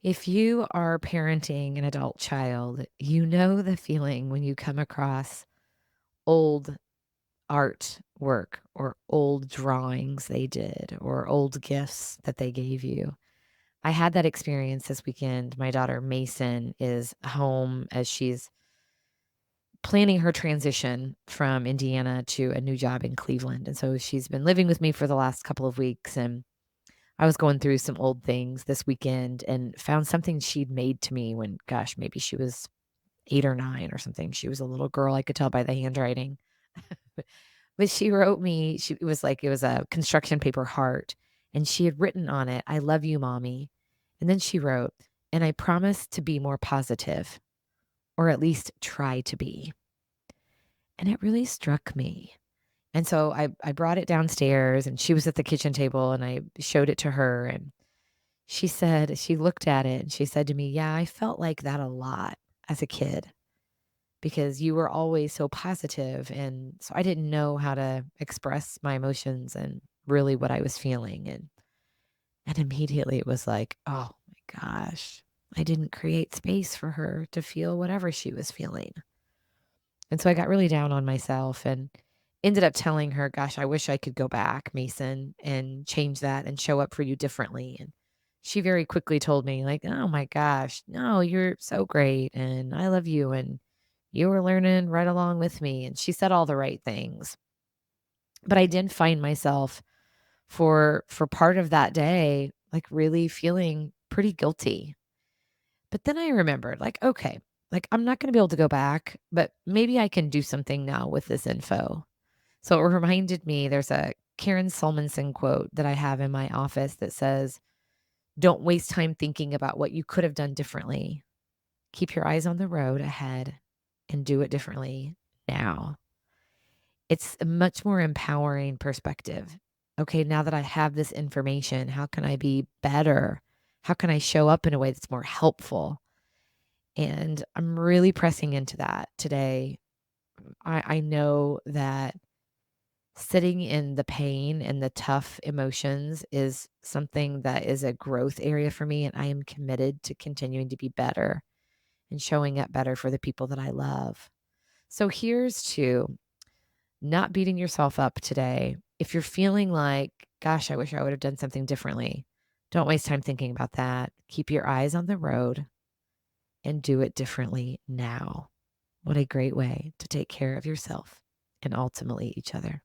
If you are parenting an adult child, you know the feeling when you come across old artwork or old drawings they did or old gifts that they gave you. I had that experience this weekend. My daughter Mason is home as she's planning her transition from Indiana to a new job in Cleveland. And so she's been living with me for the last couple of weeks. And I was going through some old things this weekend and found something she'd made to me when, gosh, maybe she was 8 or 9 or something. She was a little girl. I could tell by the handwriting. But she wrote me, it was a construction paper heart. And she had written on it, "I love you, mommy." And then she wrote, "And I promise to be more positive, or at least try to be." And it really struck me. And so I brought it downstairs and she was at the kitchen table and I showed it to her and she looked at it and she said to me, "Yeah, I felt like that a lot as a kid because you were always so positive, and so I didn't know how to express my emotions and really what I was feeling." And immediately it was like, "Oh my gosh, I didn't create space for her to feel whatever she was feeling." And so I got really down on myself and ended up telling her, "Gosh, I wish I could go back, Mason, and change that and show up for you differently." And she very quickly told me, like, "Oh my gosh, no, you're so great. And I love you. And you were learning right along with me." And she said all the right things. But I did find myself for part of that day, like really feeling pretty guilty. But then I remembered, like, okay, like I'm not going to be able to go back, but maybe I can do something now with this info. So it reminded me there's a Karen Solmonson quote that I have in my office that says, "Don't waste time thinking about what you could have done differently. Keep your eyes on the road ahead and do it differently now." It's a much more empowering perspective. Okay, now that I have this information, how can I be better? How can I show up in a way that's more helpful? And I'm really pressing into that today. I know that sitting in the pain and the tough emotions is something that is a growth area for me, and I am committed to continuing to be better and showing up better for the people that I love. So here's to not beating yourself up today. If you're feeling like, "Gosh, I wish I would have done something differently," don't waste time thinking about that. Keep your eyes on the road and do it differently now. What a great way to take care of yourself and ultimately each other.